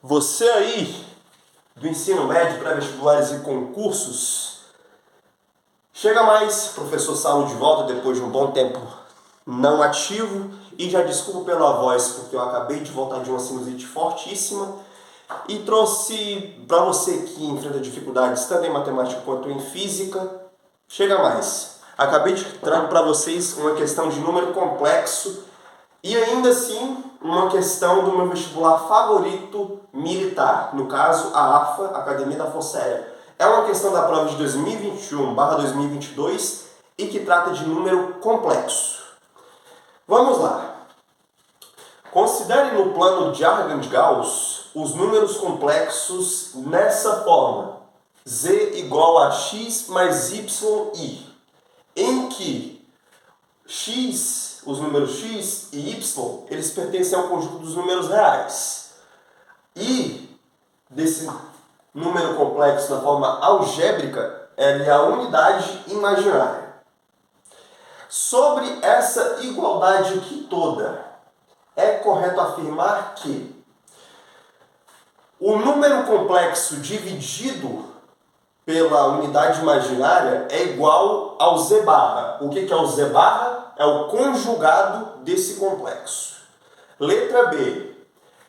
Você aí do ensino médio, pré-vestibulares e concursos, chega mais, professor Saulo de volta depois de um bom tempo não ativo, e já desculpo pela voz porque eu acabei de voltar de uma sinusite fortíssima e trouxe para você que enfrenta dificuldades tanto em matemática quanto em física, chega mais. Acabei de trazer para vocês uma questão de número complexo e ainda assim uma questão do meu vestibular favorito militar, no caso a AFA, Academia da Força Aérea. É uma questão da prova de 2021/2022 e que trata de número complexo. Vamos lá. Considere no plano de Argand-Gauss os números complexos nessa forma: z igual a x mais yi, em que x, os números x e y, eles pertencem ao conjunto dos números reais. E desse número complexo na forma algébrica, ele é a unidade imaginária. Sobre essa igualdade aqui toda, é correto afirmar que o número complexo dividido pela unidade imaginária é igual ao z barra. O que é o z barra? É o conjugado desse complexo. Letra B.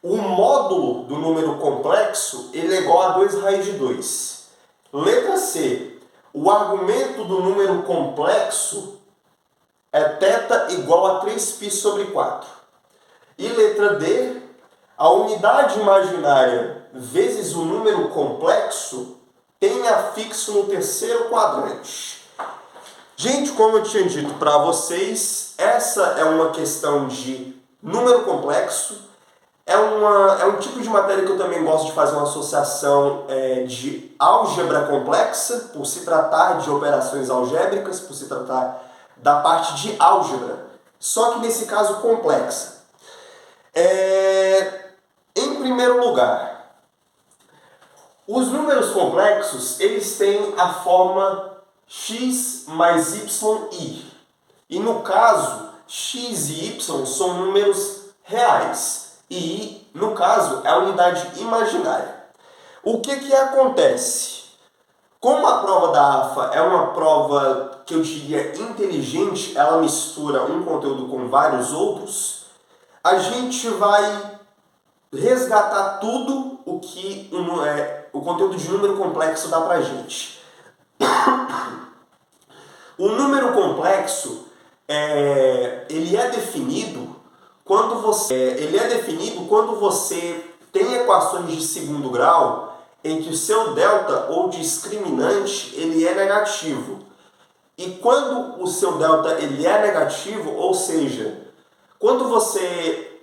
O módulo do número complexo ele é igual a 2 raiz de 2. Letra C. O argumento do número complexo é θ igual a 3π sobre 4. E letra D. A unidade imaginária vezes o número complexo tem afixo no terceiro quadrante. Gente, como eu tinha dito para vocês, essa é uma questão de número complexo. É um tipo de matéria que eu também gosto de fazer uma associação de álgebra complexa, por se tratar de operações algébricas, por se tratar da parte de álgebra, só que nesse caso complexa. Em primeiro lugar, os números complexos, eles têm a forma x mais yi. E no caso, x e y são números reais. E, no caso, é a unidade imaginária. O que acontece? Como a prova da AFA é uma prova que eu diria inteligente, ela mistura um conteúdo com vários outros, a gente vai resgatar tudo o que o conteúdo de número complexo dá pra gente. O número complexo ele é definido quando você tem equações de segundo grau em que o seu delta ou discriminante ele é negativo. E quando o seu delta ele é negativo, ou seja, quando você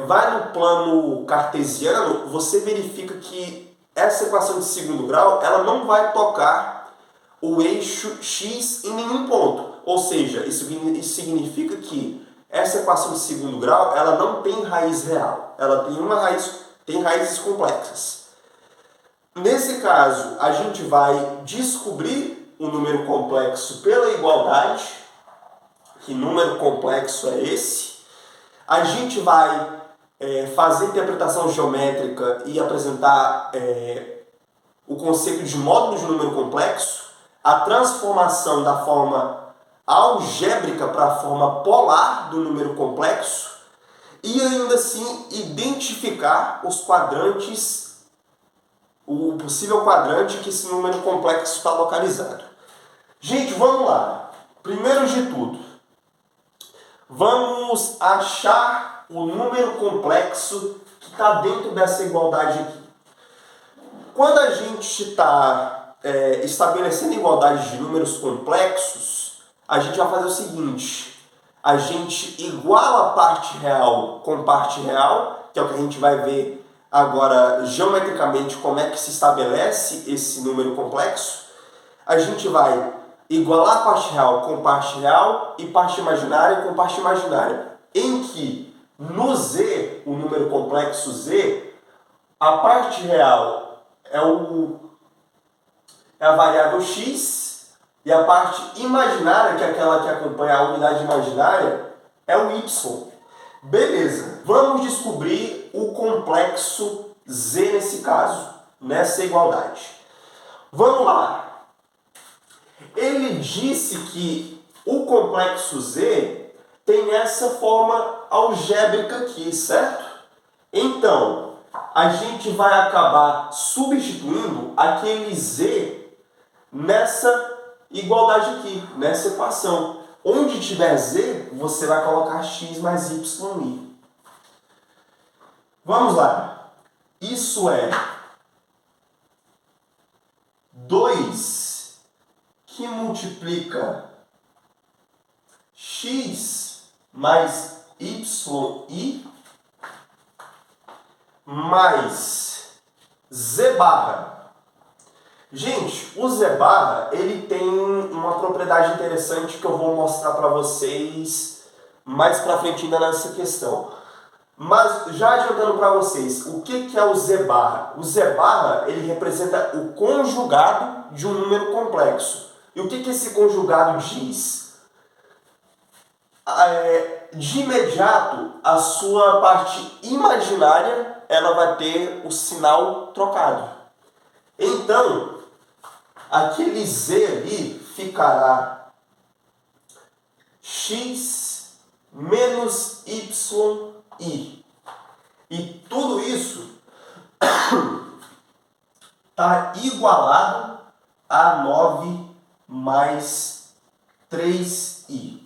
vai no plano cartesiano, você verifica que essa equação de segundo grau ela não vai tocar o eixo x em nenhum ponto. Ou seja, isso significa que essa equação de segundo grau ela não tem raiz real. Ela tem raízes complexas. Nesse caso, a gente vai descobrir o número complexo pela igualdade. Que número complexo é esse? A gente vai fazer interpretação geométrica e apresentar o conceito de módulo de número complexo, a transformação da forma algébrica para a forma polar do número complexo e ainda assim identificar os quadrantes, o possível quadrante que esse número complexo está localizado. Gente, vamos lá. Primeiro de tudo, vamos achar o número complexo que está dentro dessa igualdade aqui. Quando a gente está estabelecendo igualdade de números complexos, a gente vai fazer o seguinte: a gente iguala parte real com parte real, que é o que a gente vai ver agora geometricamente como é que se estabelece esse número complexo. A gente vai igualar parte real com parte real e parte imaginária com parte imaginária, em que no z, o número complexo z, a parte real é a variável x e a parte imaginária, que é aquela que acompanha a unidade imaginária, é o y. Beleza, vamos descobrir o complexo Z nesse caso, nessa igualdade. Vamos lá. Ele disse que o complexo Z tem essa forma algébrica aqui, certo? Então, a gente vai acabar substituindo aquele Z nessa igualdade aqui, nessa equação. Onde tiver Z, você vai colocar x mais y. Vamos lá. Isso é 2 que multiplica x mais y mais z barra. Gente, o z barra ele tem uma propriedade interessante que eu vou mostrar para vocês mais para frente ainda nessa questão. Mas já adiantando para vocês, o que é o z barra? O z barra ele representa o conjugado de um número complexo. E o que esse conjugado diz? De imediato, a sua parte imaginária ela vai ter o sinal trocado. Então, aquele z ali ficará x menos yi. E tudo isso está igualado a 9 mais 3i.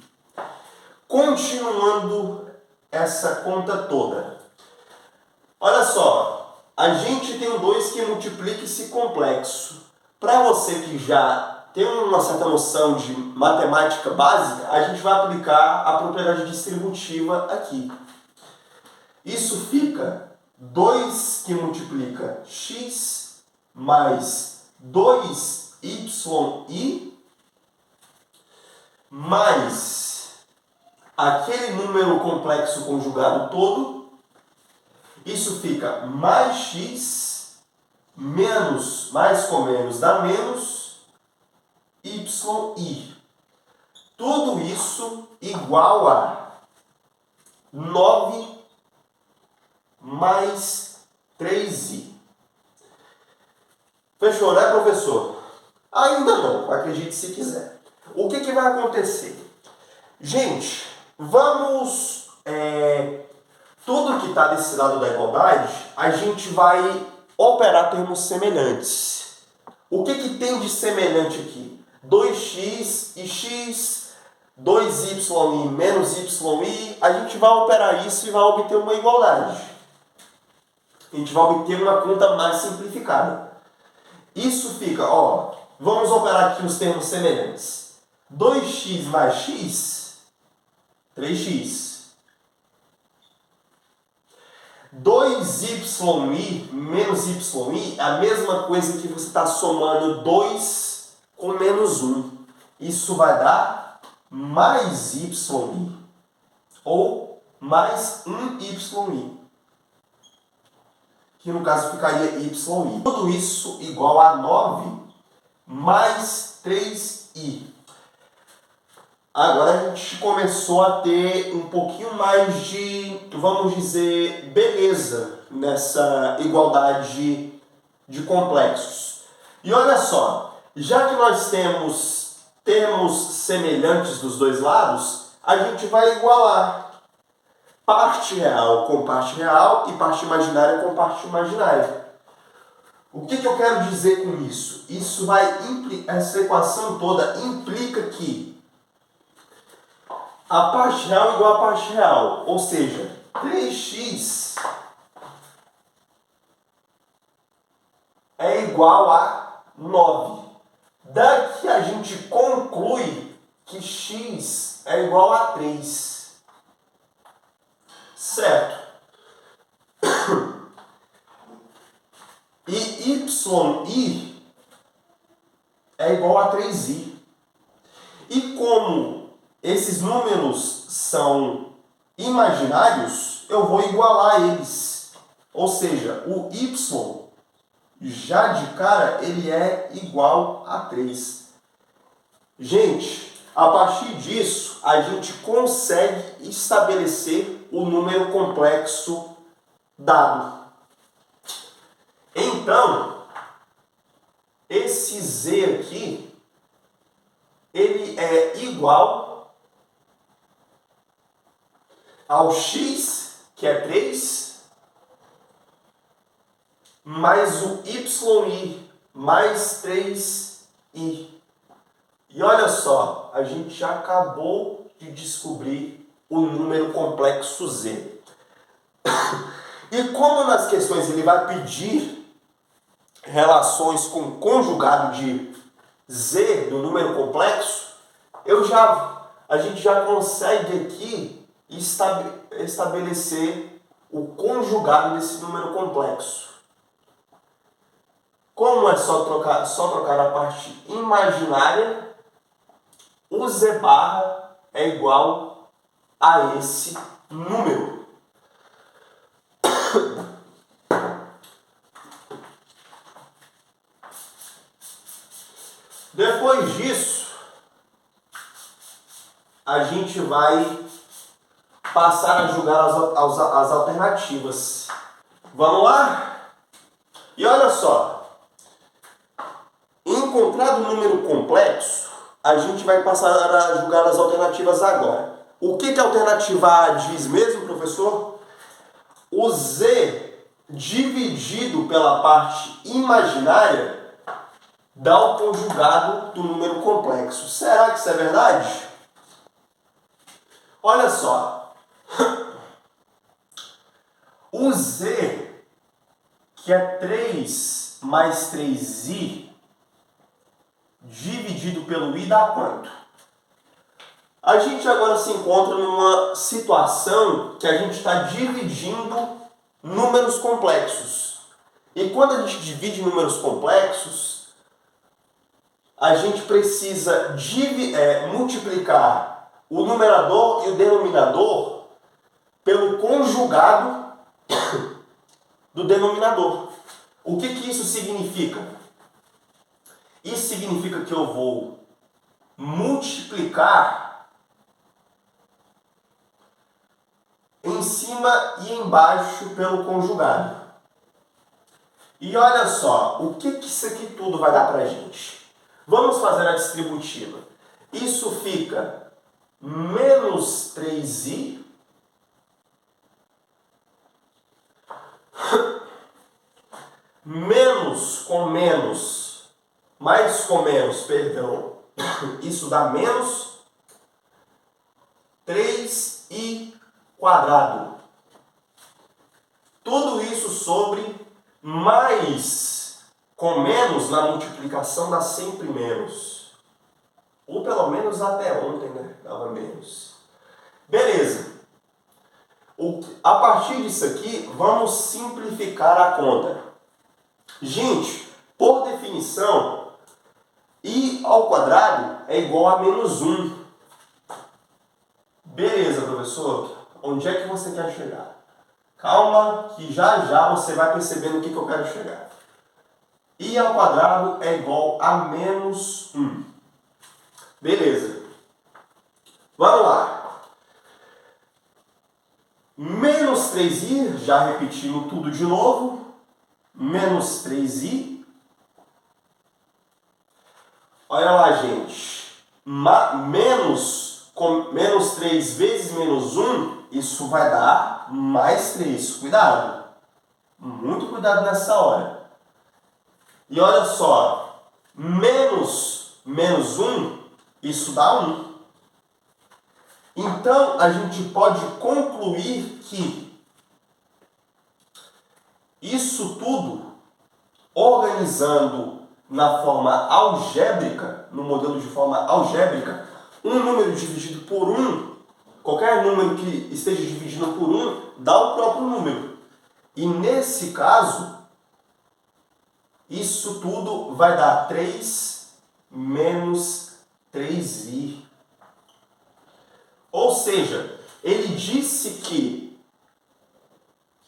Continuando essa conta toda. Olha só, a gente tem um 2 que multiplica esse complexo. Para você que já tem uma certa noção de matemática básica, a gente vai aplicar a propriedade distributiva aqui. Isso fica 2 que multiplica x mais 2yi mais aquele número complexo conjugado todo. Isso fica mais x menos, mais com menos dá menos, yi. Tudo isso igual a 9 mais 3i. Fechou, né, professor? Ainda não, acredite se quiser. O que vai acontecer? Gente, vamos... tudo que está desse lado da igualdade, a gente vai operar termos semelhantes. O que tem de semelhante aqui? 2x e x, 2y menos yi, a gente vai operar isso e vai obter uma igualdade. A gente vai obter uma conta mais simplificada. Isso fica, ó, vamos operar aqui os termos semelhantes. 2x mais x, 3x. 2y menos yi é a mesma coisa que você está somando 2 com menos 1. Isso vai dar mais yi, ou mais 1yi, que no caso ficaria yi. Tudo isso igual a 9 mais 3i. Agora a gente começou a ter um pouquinho mais de, vamos dizer, beleza nessa igualdade de complexos. E olha só, já que nós temos termos semelhantes dos dois lados, a gente vai igualar parte real com parte real e parte imaginária com parte imaginária. O que eu quero dizer com isso? Isso essa equação toda implica que a parte real é igual a parte real, ou seja, 3x é igual a 9. Daqui a gente conclui que x é igual a 3. Certo? E yi é igual a 3i. E como esses números são imaginários, eu vou igualar eles. Ou seja, o y, já de cara, ele é igual a 3. Gente, a partir disso, a gente consegue estabelecer o número complexo dado. Então, esse z aqui, ele é igual ao x, que é 3, mais o yi, mais 3i. E olha só, a gente já acabou de descobrir o número complexo z. E como nas questões ele vai pedir relações com conjugado de z do número complexo, a gente já consegue aqui estabelecer o conjugado desse número complexo. Como é só trocar a parte imaginária, o z barra é igual a esse número. Depois disso, a gente vai passar a julgar as alternativas. Vamos lá? E olha só, encontrado o número complexo, a gente vai passar a julgar as alternativas agora. O que a alternativa A diz mesmo, professor? O z dividido pela parte imaginária dá o conjugado do número complexo. Será que isso é verdade? Olha só. O z, que é 3 mais 3i, dividido pelo i dá quanto? A gente agora se encontra numa situação que a gente está dividindo números complexos. E quando a gente divide números complexos, a gente precisa multiplicar o numerador e o denominador pelo conjugado do denominador. O que isso significa? Isso significa que eu vou multiplicar em cima e embaixo pelo conjugado. E olha só, o que isso aqui tudo vai dar pra gente? Vamos fazer a distributiva. Isso fica menos 3i menos com menos, mais com menos, perdão. Isso dá menos 3i quadrado. Tudo isso sobre mais com menos na multiplicação dá sempre menos. Ou pelo menos até ontem, né? Dava menos. Beleza. A partir disso aqui, vamos simplificar a conta. Gente, por definição, i ao quadrado é igual a menos 1. Beleza, professor? Onde é que você quer chegar? Calma, que já você vai perceber no que eu quero chegar. I ao quadrado é igual a menos 1. Beleza. Vamos lá. Menos 3i, já repetindo tudo de novo. Menos 3i. Olha lá, gente. Menos 3 vezes menos 1, isso vai dar mais 3. Cuidado. Muito cuidado nessa hora. E olha só. Menos 1, isso dá 1. Então, a gente pode concluir que isso tudo, organizando na forma algébrica, no modelo de forma algébrica, um número dividido por 1, qualquer número que esteja dividido por 1, dá o próprio número. E nesse caso, isso tudo vai dar 3 menos 3i. Ou seja, ele disse que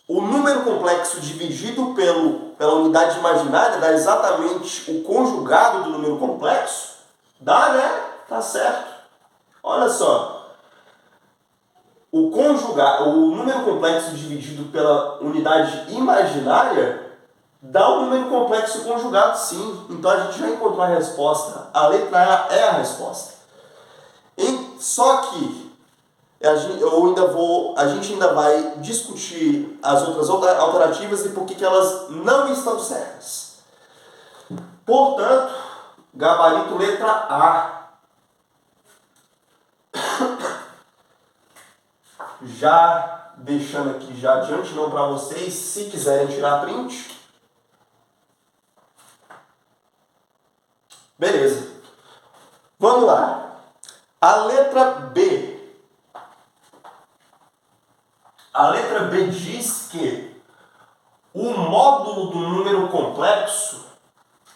o número complexo dividido pela unidade imaginária dá exatamente o conjugado do número complexo. Dá, né? Tá certo. Olha só. o número complexo dividido pela unidade imaginária dá um número complexo conjugado, sim. Então a gente já encontrou a resposta. A letra A é a resposta. Só que a gente ainda vai discutir as outras alternativas e por que elas não estão certas. Portanto, gabarito letra A. Já deixando aqui já de antemão para vocês, se quiserem tirar print. Beleza. Vamos lá. A letra B. A letra B diz que o módulo do número complexo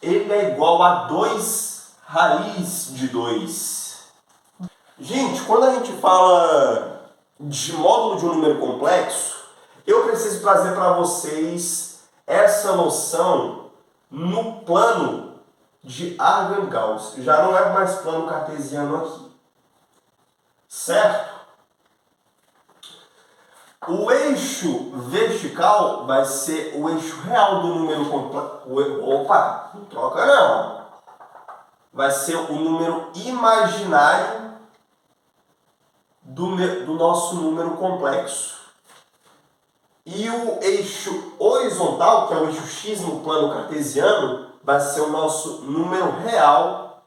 ele é igual a 2 raiz de 2. Gente, quando a gente fala de módulo de um número complexo, eu preciso trazer para vocês essa noção no plano de Argand-Gauss. Já não é mais plano cartesiano aqui. Certo? O eixo vertical vai ser o eixo real do número complexo. Opa, não troca não. Vai ser o número imaginário do nosso número complexo. E o eixo horizontal, que é o eixo x no plano cartesiano, vai ser o nosso número real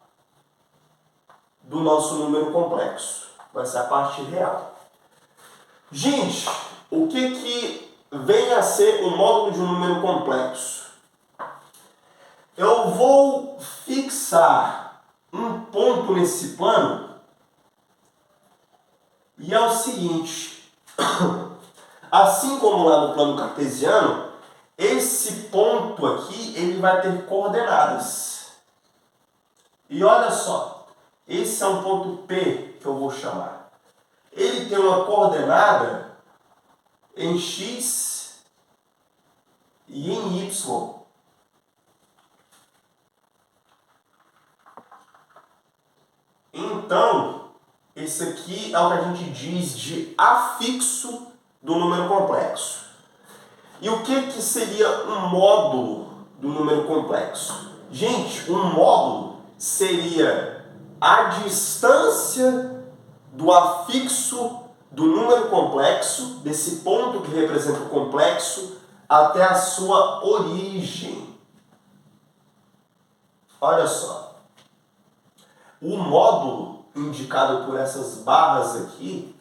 do nosso número complexo. Vai ser a parte real. Gente, o que vem a ser o módulo de um número complexo? Eu vou fixar um ponto nesse plano e é o seguinte, assim como lá no plano cartesiano, esse ponto aqui ele vai ter coordenadas. E olha só, esse é um ponto P que eu vou chamar. Ele tem uma coordenada em x e em y. Então, esse aqui é o que a gente diz de afixo do número complexo. E o que seria um módulo do número complexo? Gente, um módulo seria a distância do afixo do número complexo, desse ponto que representa o complexo, até a sua origem. Olha só. O módulo indicado por essas barras aqui,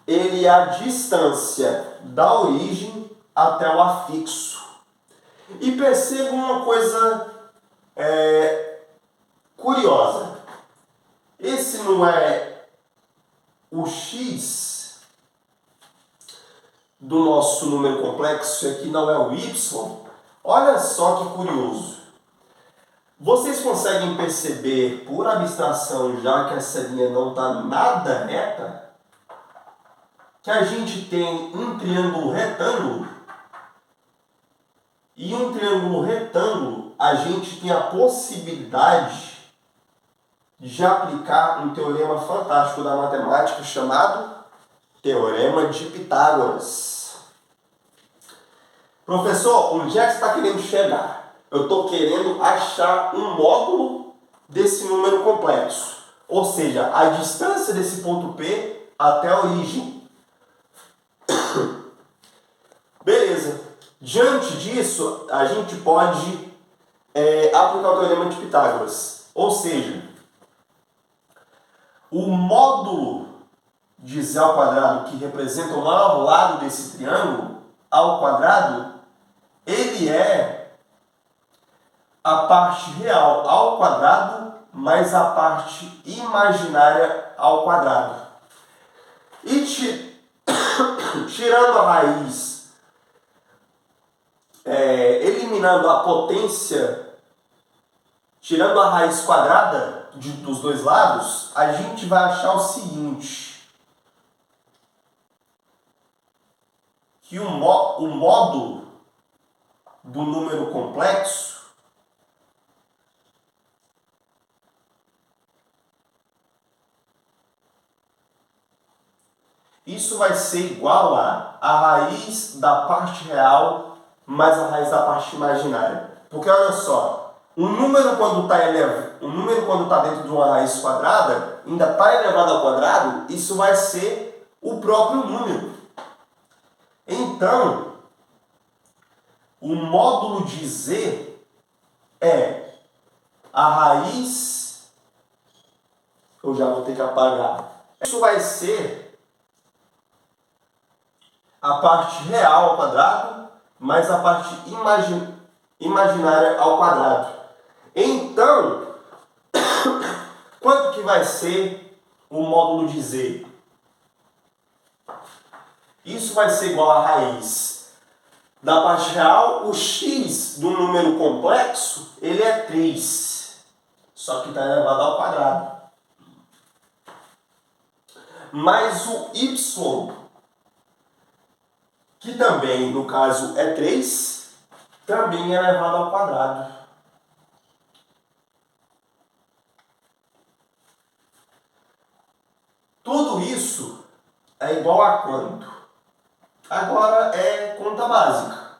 ele é a distância da origem até o afixo. E perceba uma coisa curiosa. Esse não é o x do nosso número complexo, e aqui não é o y. Olha só que curioso. Vocês conseguem perceber, por abstração, já que essa linha não está nada reta, que a gente tem um triângulo retângulo, e um triângulo retângulo a gente tem a possibilidade de aplicar um teorema fantástico da matemática chamado Teorema de Pitágoras. Professor, onde é que você está querendo chegar? Eu estou querendo achar um módulo desse número complexo. Ou seja, a distância desse ponto P até a origem. Beleza. Diante disso, a gente pode aplicar o Teorema de Pitágoras. Ou seja, o módulo de z ao quadrado, que representa o maior lado desse triângulo, ao quadrado, ele é a parte real ao quadrado mais a parte imaginária ao quadrado. E tirando a raiz, eliminando a potência, tirando a raiz quadrada dos dois lados, a gente vai achar o seguinte, que o módulo do número complexo isso vai ser igual a raiz da parte real mais a raiz da parte imaginária. Porque olha só, um número quando está dentro de uma raiz quadrada, ainda está elevado ao quadrado, isso vai ser o próprio número. Então, o módulo de z é a raiz, eu já vou ter que apagar. Isso vai ser a parte real ao quadrado mais a parte imaginária ao quadrado. Então, quanto que vai ser o módulo de z? Isso vai ser igual à raiz da parte real. O x do número complexo, ele é 3, só que está elevado ao quadrado. Mais o y, que também, no caso, é 3, também é elevado ao quadrado. Tudo isso é igual a quanto? Agora é conta básica.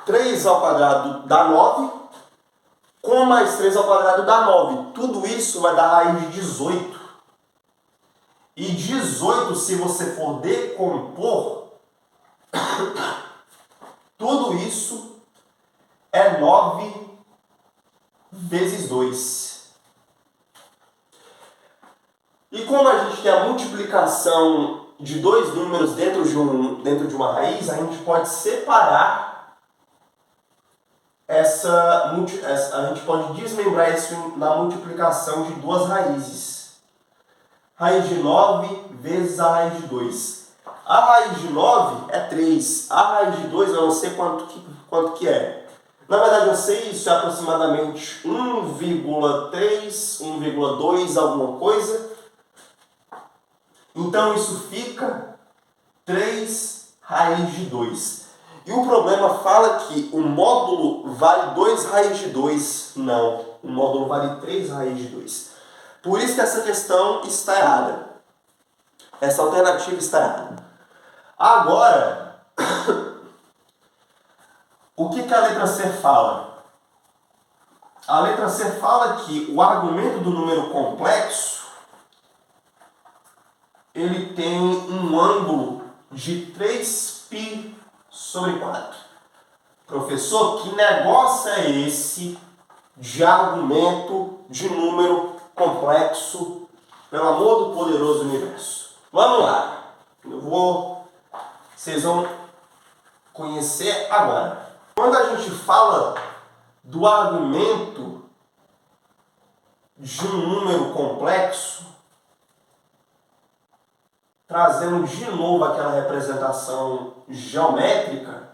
3 ao quadrado dá 9, com mais 3 ao quadrado dá 9. Tudo isso vai dar raiz de 18. E 18, se você for decompor, tudo isso é 9 vezes 2. E como a gente tem a multiplicação de dois números dentro de uma raiz, a gente pode separar a gente pode desmembrar isso na multiplicação de duas raízes. Raiz de 9 vezes a raiz de 2. A raiz de 9 é 3. A raiz de 2 eu não sei quanto que é. Na verdade eu sei, isso é aproximadamente 1,3, 1,2 alguma coisa. Então isso fica 3 raiz de 2. E o problema fala que o módulo vale 2 raiz de 2. Não, o módulo vale 3 raiz de 2. Por isso que essa questão está errada. Essa alternativa está errada. Agora, o que a letra C fala? A letra C fala que o argumento do número complexo ele tem um ângulo de 3π sobre 4. Professor, que negócio é esse de argumento de número complexo, pelo amor do poderoso universo? Vamos lá. Vocês vão conhecer agora. Quando a gente fala do argumento de um número complexo, trazendo de novo aquela representação geométrica,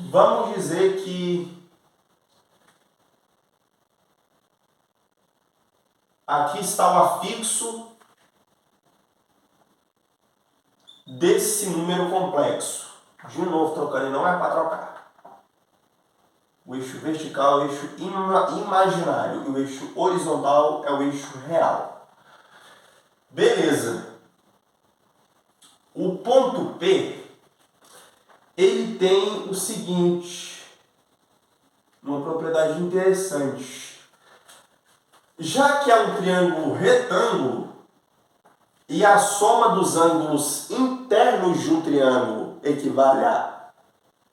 vamos dizer que aqui está o afixo desse número complexo. De novo, trocando, não é para trocar. O eixo vertical é o eixo imaginário e o eixo horizontal é o eixo real. Beleza. O ponto P, ele tem o seguinte, uma propriedade interessante. Já que é um triângulo retângulo e a soma dos ângulos internos de um triângulo equivale a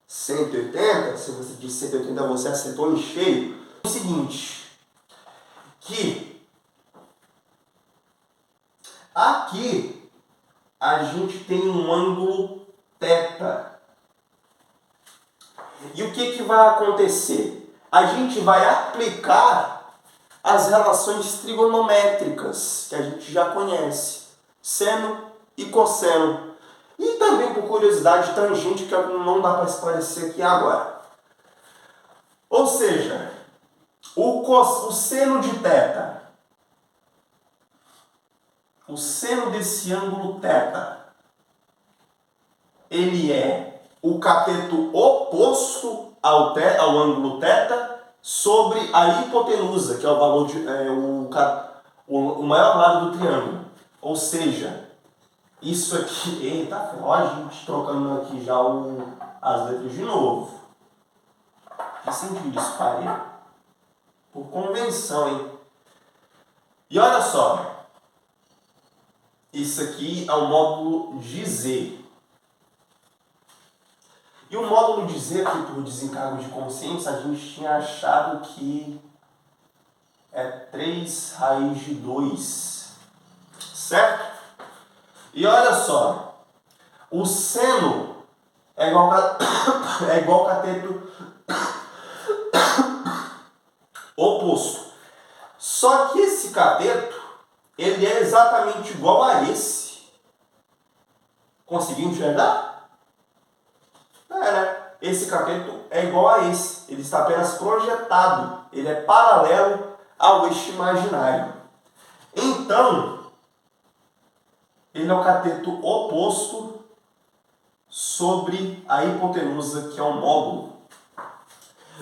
180, se você diz 180 você acertou em cheio, é o seguinte, que aqui a gente tem um ângulo θ. E o que vai acontecer? A gente vai aplicar as relações trigonométricas que a gente já conhece, seno e cosseno. E também, por curiosidade, tangente, que não dá para esclarecer aqui agora. Ou seja, o seno de θ, o seno desse ângulo θ, ele é o cateto oposto ao ângulo θ sobre a hipotenusa, que é o valor o maior lado do triângulo. Ou seja, Isso aqui, eita, ó, a gente trocando aqui já as letras de novo. Que sentido isso faria? Por convenção, hein? E olha só, isso aqui é o módulo de Z. E o módulo de Z aqui, por desencargo de consciência, a gente tinha achado que é 3 raiz de 2, certo? E olha só, o seno é igual ao cateto oposto. Só que esse cateto, ele é exatamente igual a esse. Conseguiu enxergar? Né? Esse cateto é igual a esse. Ele está apenas projetado. Ele é paralelo ao eixo imaginário. Então, ele é o cateto oposto sobre a hipotenusa, que é o módulo.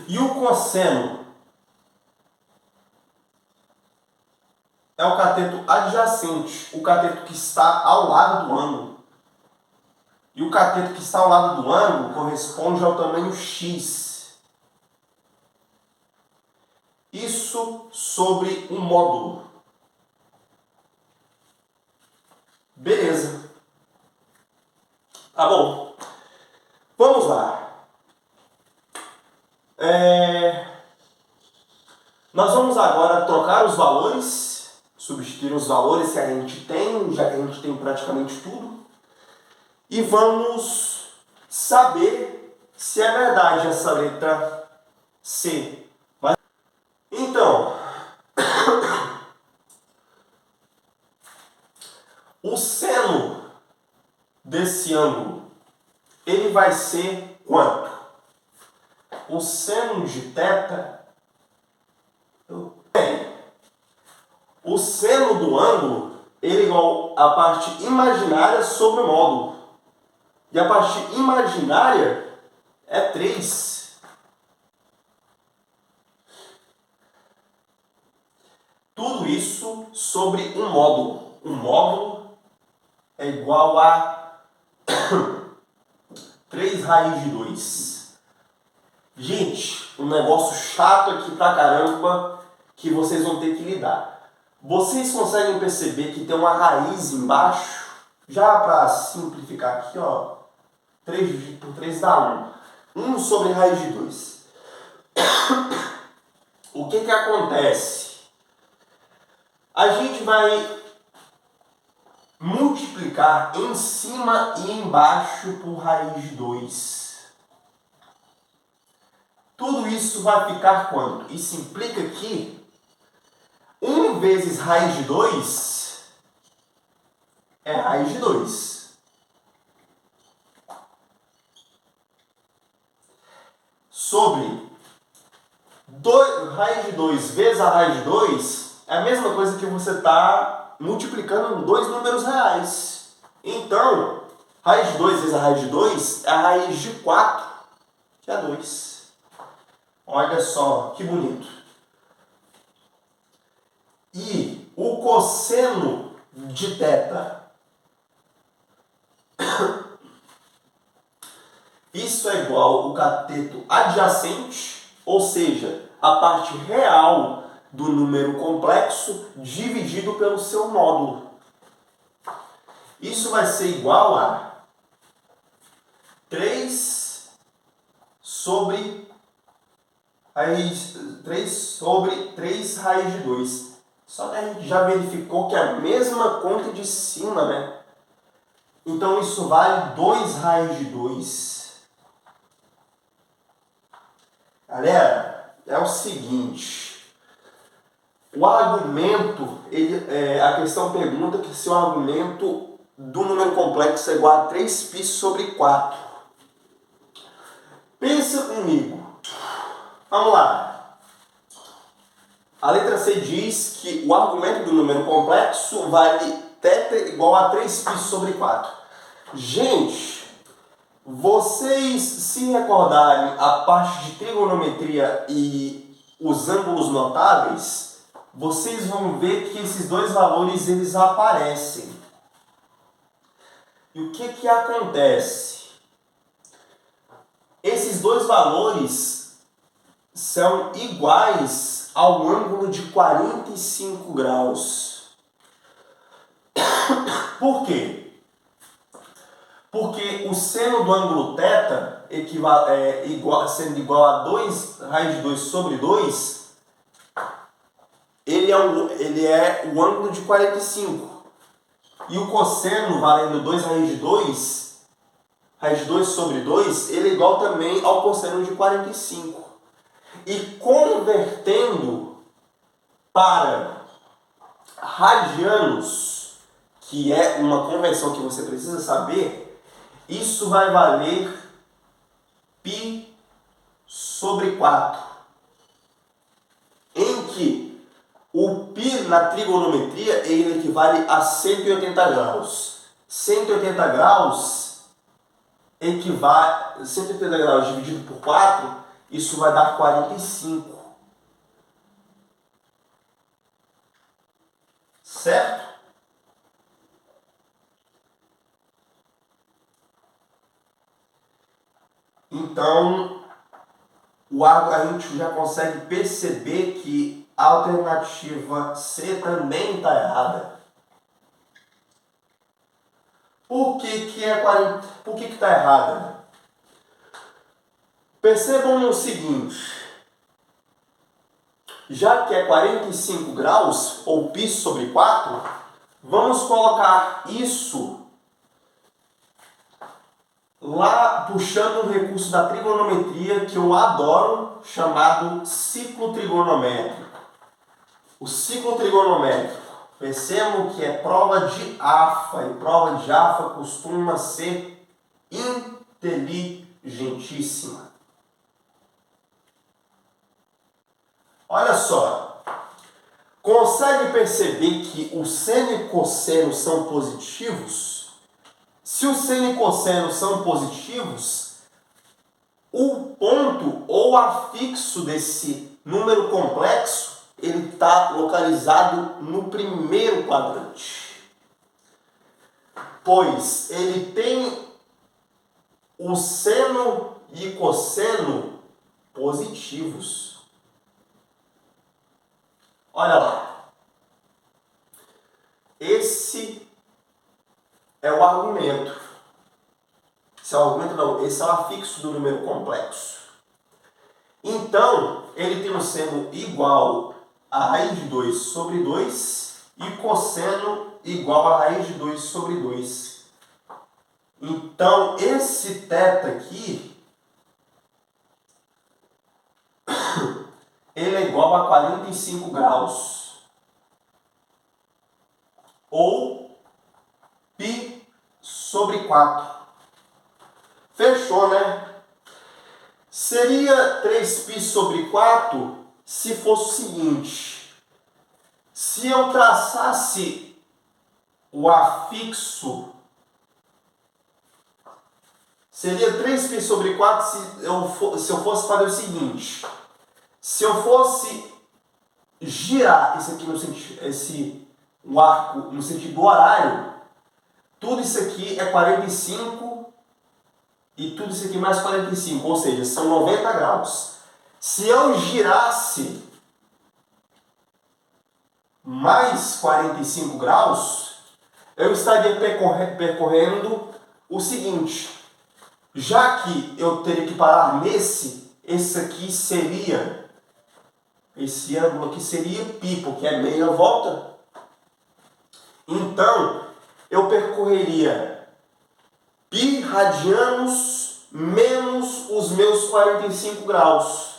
E o cosseno é o cateto adjacente, o cateto que está ao lado do ângulo. E o cateto que está ao lado do ângulo corresponde ao tamanho x. Isso sobre o módulo. Beleza. Tá bom. Vamos lá. Nós vamos agora trocar os valores, substituir os valores que a gente tem, já que a gente tem praticamente tudo. E vamos saber se é verdade essa letra C. Então, o seno desse ângulo, ele vai ser quanto? O seno de θ, o seno do ângulo, ele é igual à parte imaginária sobre o módulo. E a parte imaginária é 3. Tudo isso sobre um módulo. Um módulo é igual a 3 raiz de 2. Gente, um negócio chato aqui pra caramba que vocês vão ter que lidar. Vocês conseguem perceber que tem uma raiz embaixo? Já para simplificar aqui, ó, 3 por 3 dá 1. 1 sobre raiz de 2. O que acontece? A gente vai multiplicar em cima e embaixo por raiz de 2. Tudo isso vai ficar quanto? Isso implica que 1 vezes raiz de 2 é raiz de 2. Sobre raiz de 2 vezes a raiz de 2 é a mesma coisa que você está multiplicando dois números reais. Então, raiz de 2 vezes a raiz de 2 é a raiz de 4, que é 2. Olha só, que bonito. E o cosseno de θ. Isso é igual ao cateto adjacente, ou seja, a parte real do número complexo dividido pelo seu módulo. Isso vai ser igual a 3 sobre 3 raiz de 2. Só que a gente já verificou que é a mesma conta de cima, né? Então isso vale 2 raiz de 2. Galera, é o seguinte. O argumento, a questão pergunta que se o argumento do número complexo é igual a 3π sobre 4. Pensa comigo. Vamos lá. A letra C diz que o argumento do número complexo vale θ igual a 3π sobre 4. Gente, vocês se recordarem a parte de trigonometria e os ângulos notáveis, vocês vão ver que esses dois valores eles aparecem. E o que acontece? Esses dois valores são iguais ao ângulo de 45 graus. Por quê? Porque o seno do ângulo θ, sendo igual a 2 raiz de 2 sobre 2, ele é o ângulo de 45. E o cosseno, valendo 2 raiz de 2 sobre 2, ele é igual também ao cosseno de 45. E convertendo para radianos, que é uma conversão que você precisa saber, isso vai valer π sobre 4. Em que o π na trigonometria ele equivale a 180 graus. 180 graus equivale 180 graus dividido por 4, isso vai dar 45. Certo? Então, a gente já consegue perceber que a alternativa C também está errada. Por que está errada? Percebam o seguinte, já que é 45 graus, ou π sobre 4, vamos colocar isso lá puxando um recurso da trigonometria que eu adoro, chamado ciclo trigonométrico. O ciclo trigonométrico, percebam que é prova de AFA, e prova de AFA costuma ser inteligentíssima. Olha só, consegue perceber que o seno e cosseno são positivos? Se o seno e cosseno são positivos, o ponto ou afixo desse número complexo, ele está localizado no primeiro quadrante. Pois ele tem o seno e cosseno positivos. Olha lá. Esse é o argumento. Esse é o argumento não, esse é o afixo do número complexo. Então, ele tem um seno igual a raiz de 2 sobre 2 e cosseno igual a raiz de 2 sobre 2. Então, esse θ aqui, ele é igual a 45 graus. Ou π sobre 4. Fechou, né? Seria 3π sobre 4 se fosse o seguinte. Se eu traçasse o afixo, seria 3π sobre 4 se eu fosse fazer o seguinte. Se eu fosse girar isso aqui no sentido, o arco no sentido horário, tudo isso aqui é 45 e tudo isso aqui mais 45, ou seja, são 90 graus. Se eu girasse mais 45 graus, eu estaria percorrendo o seguinte. Já que eu teria que parar esse aqui seria, esse ângulo aqui seria π, porque é meia volta. Então, eu percorreria π radianos menos os meus 45 graus.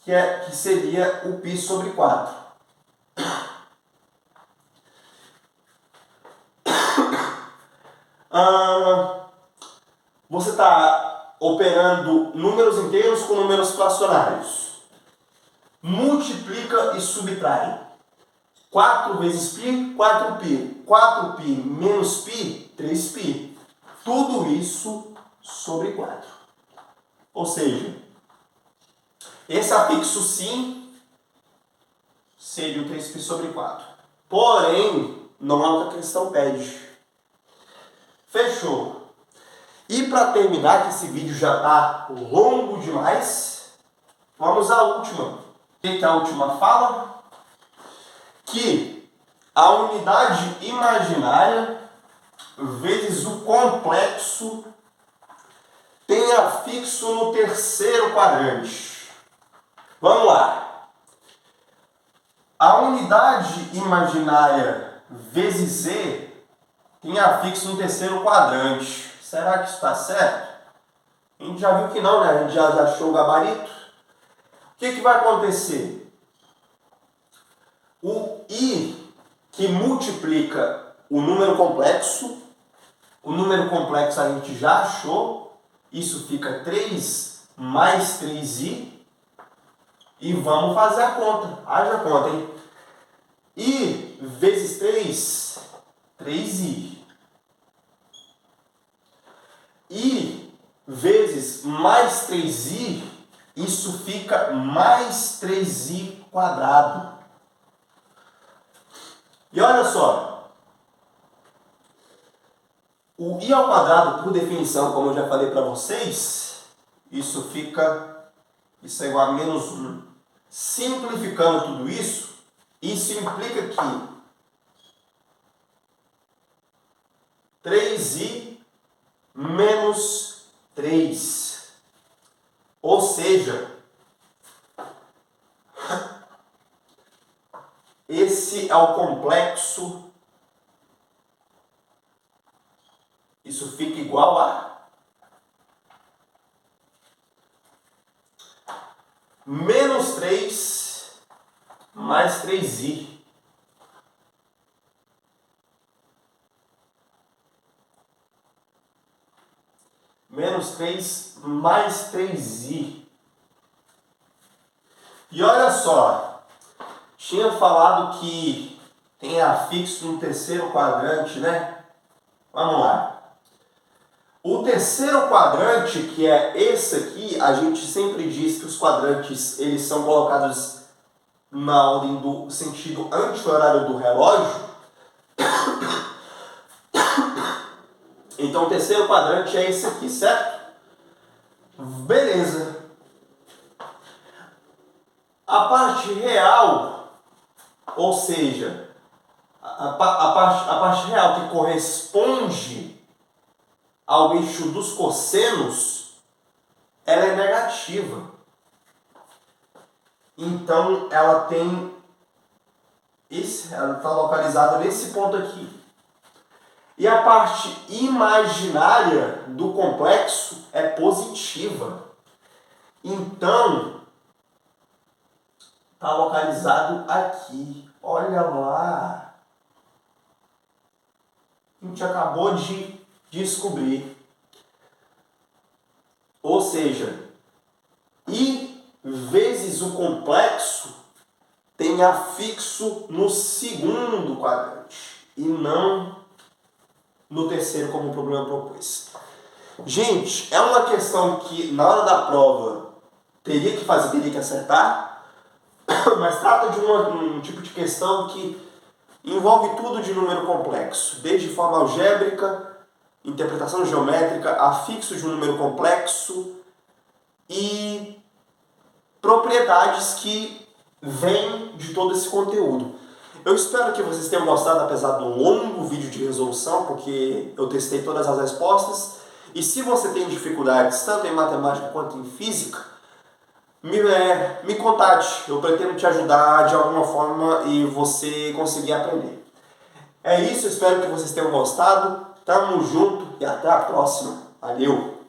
Que seria o π sobre 4. Você está operando números inteiros com números fracionários. Multiplica e subtrai. 4 vezes π, 4π. 4π menos π, 3π. Tudo isso sobre 4. Ou seja, esse afixo sim seria o 3π sobre 4. Porém, não é o que a questão pede. Fechou. E para terminar, que esse vídeo já está longo demais, vamos à última. O que a última fala? Que a unidade imaginária vezes o complexo tem afixo no terceiro quadrante. Vamos lá. A unidade imaginária vezes Z tem afixo no terceiro quadrante. Será que isso está certo? A gente já viu que não, né? A gente já achou o gabarito. O que vai acontecer? O I que multiplica o número complexo a gente já achou, isso fica 3 mais 3i, e vamos fazer a conta. Haja conta, hein? I vezes 3, 3i. I vezes mais 3i, isso fica mais 3i quadrado. E olha só, o i ao quadrado, por definição, como eu já falei para vocês, isso é igual a menos 1. Simplificando tudo isso, isso implica que 3i menos 3. Ou seja, esse é o complexo. Isso fica igual a menos 3 mais 3i. Menos 3 mais 3i. E olha só, tinha falado que tem afixo no terceiro quadrante, né? Vamos lá. O terceiro quadrante, que é esse aqui, a gente sempre diz que os quadrantes eles são colocados na ordem do sentido anti-horário do relógio. Então o terceiro quadrante é esse aqui, certo? Beleza. A parte real, ou seja, a parte real que corresponde ao eixo dos cossenos, ela é negativa. Então ela está localizada nesse ponto aqui. E a parte imaginária do complexo é positiva. Então está localizado aqui. Olha lá. A gente acabou de descobrir. Ou seja, I vezes o complexo tem afixo no segundo quadrante e não no terceiro, como o problema propôs. Gente, é uma questão que na hora da prova teria que acertar, mas trata de um tipo de questão que envolve tudo de número complexo, desde forma algébrica, interpretação geométrica, afixo de um número complexo e propriedades que vêm de todo esse conteúdo. Eu espero que vocês tenham gostado, apesar do longo vídeo de resolução, porque eu testei todas as respostas. E se você tem dificuldades tanto em matemática quanto em física, me contate. Eu pretendo te ajudar de alguma forma e você conseguir aprender. É isso, eu espero que vocês tenham gostado. Tamo junto e até a próxima. Valeu!